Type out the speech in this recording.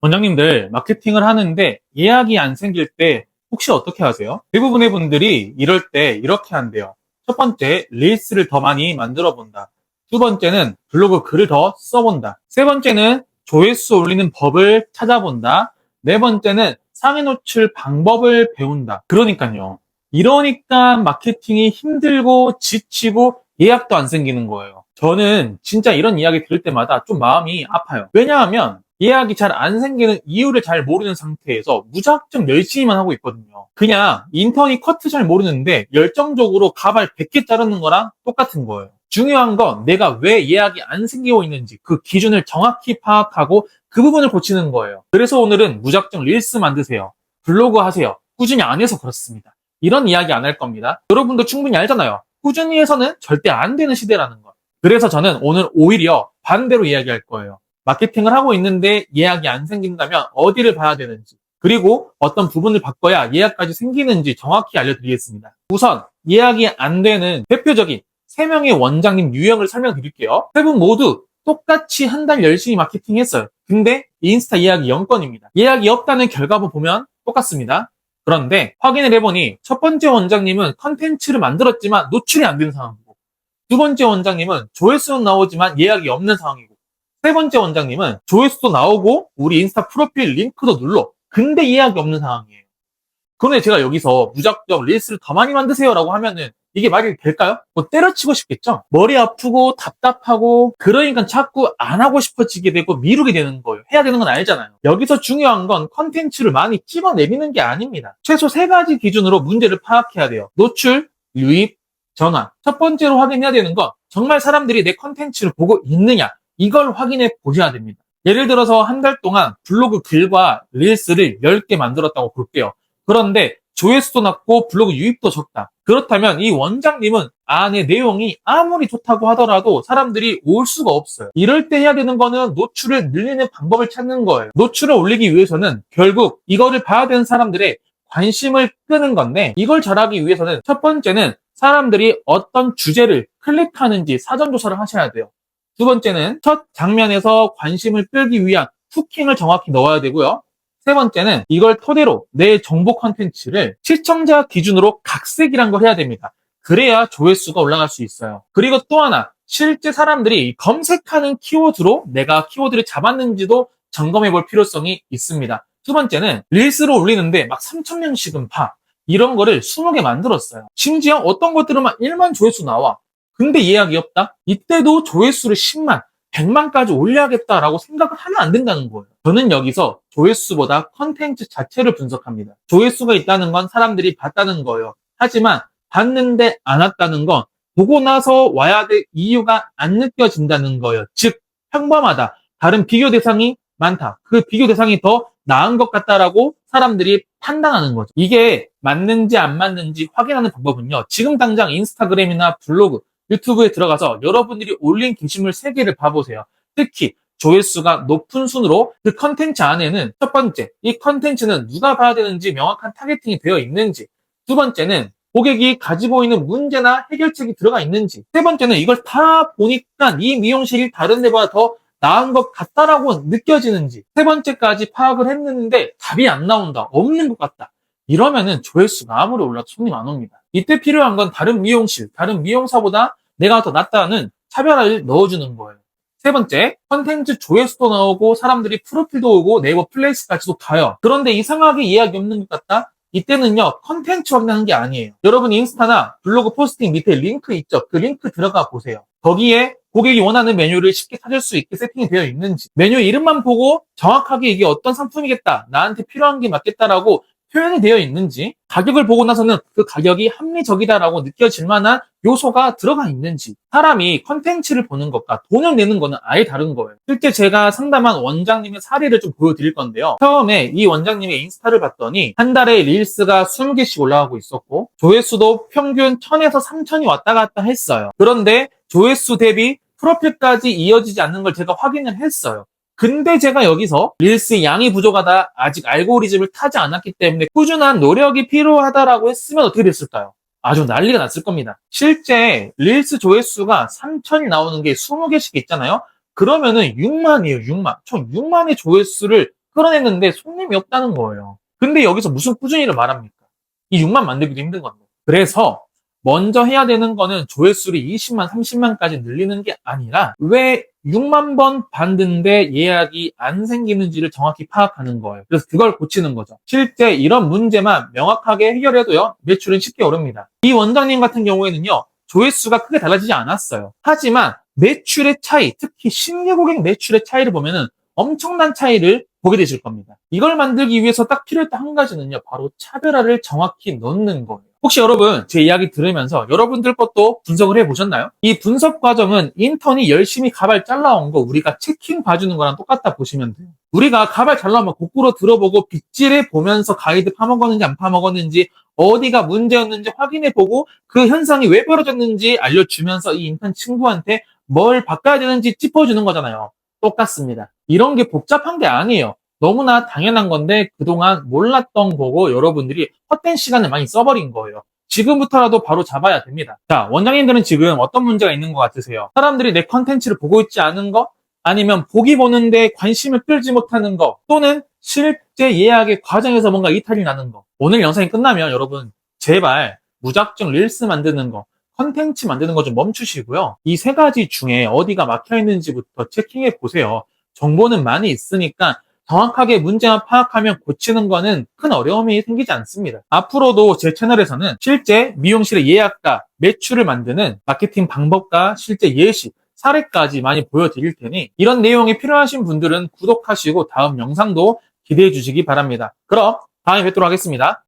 원장님들 마케팅을 하는데 예약이 안 생길 때 혹시 어떻게 하세요? 대부분의 분들이 이럴 때 이렇게 한대요. 첫 번째, 릴스를 더 많이 만들어 본다. 두 번째는 블로그 글을 더 써본다. 세 번째는 조회수 올리는 법을 찾아본다. 네 번째는 상위 노출 방법을 배운다. 그러니까요. 이러니까 마케팅이 힘들고 지치고 예약도 안 생기는 거예요. 저는 진짜 이런 이야기 들을 때마다 좀 마음이 아파요. 왜냐하면 예약이 잘 안 생기는 이유를 잘 모르는 상태에서 무작정 열심히만 하고 있거든요. 그냥 인턴이 커트 잘 모르는데 열정적으로 가발 100개 자르는 거랑 똑같은 거예요. 중요한 건 내가 왜 예약이 안 생기고 있는지 그 기준을 정확히 파악하고 그 부분을 고치는 거예요. 그래서 오늘은 무작정 릴스 만드세요. 블로그 하세요. 꾸준히 안 해서 그렇습니다. 이런 이야기 안 할 겁니다. 여러분도 충분히 알잖아요. 꾸준히 해서는 절대 안 되는 시대라는 거. 그래서 저는 오늘 오히려 반대로 이야기할 거예요. 마케팅을 하고 있는데 예약이 안 생긴다면 어디를 봐야 되는지, 그리고 어떤 부분을 바꿔야 예약까지 생기는지 정확히 알려드리겠습니다. 우선 예약이 안 되는 대표적인 3명의 원장님 유형을 설명드릴게요. 세 분 모두 똑같이 한 달 열심히 마케팅했어요. 근데 인스타 예약이 0건입니다. 예약이 없다는 결과만 보면 똑같습니다. 그런데 확인을 해보니 첫 번째 원장님은 컨텐츠를 만들었지만 노출이 안 되는 상황이고, 두 번째 원장님은 조회수는 나오지만 예약이 없는 상황이고, 세 번째 원장님은 조회수도 나오고 우리 인스타 프로필 링크도 눌러. 근데 예약이 없는 상황이에요. 그런데 제가 여기서 무작정 릴스를 더 많이 만드세요라고 하면은 이게 말이 될까요? 뭐 때려치고 싶겠죠? 머리 아프고 답답하고 그러니까 자꾸 안 하고 싶어지게 되고 미루게 되는 거예요. 해야 되는 건 알잖아요. 여기서 중요한 건 컨텐츠를 많이 찍어내리는 게 아닙니다. 최소 3가지 기준으로 문제를 파악해야 돼요. 노출, 유입, 전환. 첫 번째로 확인해야 되는 건 정말 사람들이 내 컨텐츠를 보고 있느냐, 이걸 확인해 보셔야 됩니다. 예를 들어서 한 달 동안 블로그 글과 릴스를 10개 만들었다고 볼게요. 그런데 조회수도 낮고 블로그 유입도 적다. 그렇다면 이 원장님은 안에 내용이 아무리 좋다고 하더라도 사람들이 올 수가 없어요. 이럴 때 해야 되는 거는 노출을 늘리는 방법을 찾는 거예요. 노출을 올리기 위해서는 결국 이거를 봐야 되는 사람들의 관심을 끄는 건데, 이걸 잘하기 위해서는 첫 번째는 사람들이 어떤 주제를 클릭하는지 사전조사를 하셔야 돼요. 두 번째는 첫 장면에서 관심을 끌기 위한 후킹을 정확히 넣어야 되고요. 세 번째는 이걸 토대로 내 정보 컨텐츠를 시청자 기준으로 각색이란 걸 해야 됩니다. 그래야 조회수가 올라갈 수 있어요. 그리고 또 하나, 실제 사람들이 검색하는 키워드로 내가 키워드를 잡았는지도 점검해 볼 필요성이 있습니다. 두 번째는 릴스를 올리는데 막 3,000명씩은 봐. 이런 거를 20개 만들었어요. 심지어 어떤 것들은 막 1만 조회수 나와. 근데 예약이 없다? 이때도 조회수를 10만, 100만까지 올려야겠다라고 생각을 하면 안 된다는 거예요. 저는 여기서 조회수보다 컨텐츠 자체를 분석합니다. 조회수가 있다는 건 사람들이 봤다는 거예요. 하지만 봤는데 안 왔다는 건 보고 나서 와야 될 이유가 안 느껴진다는 거예요. 즉, 평범하다. 다른 비교 대상이 많다. 그 비교 대상이 더 나은 것 같다라고 사람들이 판단하는 거죠. 이게 맞는지 안 맞는지 확인하는 방법은요, 지금 당장 인스타그램이나 블로그, 유튜브에 들어가서 여러분들이 올린 게시물 3개를 봐보세요. 특히 조회수가 높은 순으로 그 컨텐츠 안에는 첫 번째, 이 컨텐츠는 누가 봐야 되는지 명확한 타겟팅이 되어 있는지, 두 번째는 고객이 가지고 있는 문제나 해결책이 들어가 있는지, 세 번째는 이걸 다 보니까 이 미용실이 다른 데보다 더 나은 것 같다라고 느껴지는지, 세 번째까지 파악을 했는데 답이 안 나온다, 없는 것 같다, 이러면은 조회수가 아무리 올라도 손님 안 옵니다. 이때 필요한 건 다른 미용실, 다른 미용사보다 내가 더 낫다는 차별화를 넣어주는 거예요. 세 번째, 컨텐츠 조회수도 나오고 사람들이 프로필도 오고 네이버 플레이스까지도 가요. 그런데 이상하게 예약이 없는 것 같다? 이때는요, 컨텐츠 확인하는 게 아니에요. 여러분 인스타나 블로그 포스팅 밑에 링크 있죠? 그 링크 들어가 보세요. 거기에 고객이 원하는 메뉴를 쉽게 찾을 수 있게 세팅이 되어 있는지, 메뉴 이름만 보고 정확하게 이게 어떤 상품이겠다, 나한테 필요한 게 맞겠다라고 표현이 되어 있는지, 가격을 보고 나서는 그 가격이 합리적이다라고 느껴질 만한 요소가 들어가 있는지, 사람이 컨텐츠를 보는 것과 돈을 내는 거는 아예 다른 거예요. 실제 제가 상담한 원장님의 사례를 좀 보여드릴 건데요. 처음에 이 원장님의 인스타를 봤더니 한 달에 릴스가 20개씩 올라가고 있었고 조회수도 평균 1000에서 3000이 왔다 갔다 했어요. 그런데 조회수 대비 프로필까지 이어지지 않는 걸 제가 확인을 했어요. 근데 제가 여기서 릴스 양이 부족하다, 아직 알고리즘을 타지 않았기 때문에 꾸준한 노력이 필요하다라고 했으면 어떻게 됐을까요? 아주 난리가 났을 겁니다. 실제 릴스 조회수가 3000이 나오는 게 20개씩 있잖아요. 그러면은 6만이에요, 6만. 총 6만의 조회수를 끌어냈는데 손님이 없다는 거예요. 근데 여기서 무슨 꾸준히를 말합니까? 이 6만 만들기도 힘든 건데. 그래서 먼저 해야 되는 거는 조회수를 20만, 30만까지 늘리는 게 아니라 왜 6만 번 봤는데 예약이 안 생기는지를 정확히 파악하는 거예요. 그래서 그걸 고치는 거죠. 실제 이런 문제만 명확하게 해결해도요, 매출은 쉽게 오릅니다. 이 원장님 같은 경우에는요, 조회수가 크게 달라지지 않았어요. 하지만 매출의 차이, 특히 신규 고객 매출의 차이를 보면은 엄청난 차이를 보게 되실 겁니다. 이걸 만들기 위해서 딱 필요했던 한 가지는요, 바로 차별화를 정확히 넣는 거예요. 혹시 여러분 제 이야기 들으면서 여러분들 것도 분석을 해보셨나요? 이 분석 과정은 인턴이 열심히 가발 잘라온 거 우리가 체킹 봐주는 거랑 똑같다 보시면 돼요. 우리가 가발 잘 나오면 거꾸로 들어보고 빗질해 보면서 가이드 파먹었는지 안 파먹었는지 어디가 문제였는지 확인해보고 그 현상이 왜 벌어졌는지 알려주면서 이 인턴 친구한테 뭘 바꿔야 되는지 짚어주는 거잖아요. 똑같습니다. 이런 게 복잡한 게 아니에요. 너무나 당연한 건데 그동안 몰랐던 거고 여러분들이 헛된 시간을 많이 써버린 거예요. 지금부터라도 바로 잡아야 됩니다. 자, 원장님들은 지금 어떤 문제가 있는 것 같으세요? 사람들이 내 컨텐츠를 보고 있지 않은 거? 아니면 보기 보는데 관심을 끌지 못하는 거? 또는 실제 예약의 과정에서 뭔가 이탈이 나는 거? 오늘 영상이 끝나면 여러분 제발 무작정 릴스 만드는 거, 컨텐츠 만드는 거 좀 멈추시고요. 이 세 가지 중에 어디가 막혀 있는지부터 체킹해 보세요. 정보는 많이 있으니까 정확하게 문제만 파악하면 고치는 거는 큰 어려움이 생기지 않습니다. 앞으로도 제 채널에서는 실제 미용실의 예약과 매출을 만드는 마케팅 방법과 실제 예시, 사례까지 많이 보여드릴 테니 이런 내용이 필요하신 분들은 구독하시고 다음 영상도 기대해 주시기 바랍니다. 그럼 다음에 뵙도록 하겠습니다.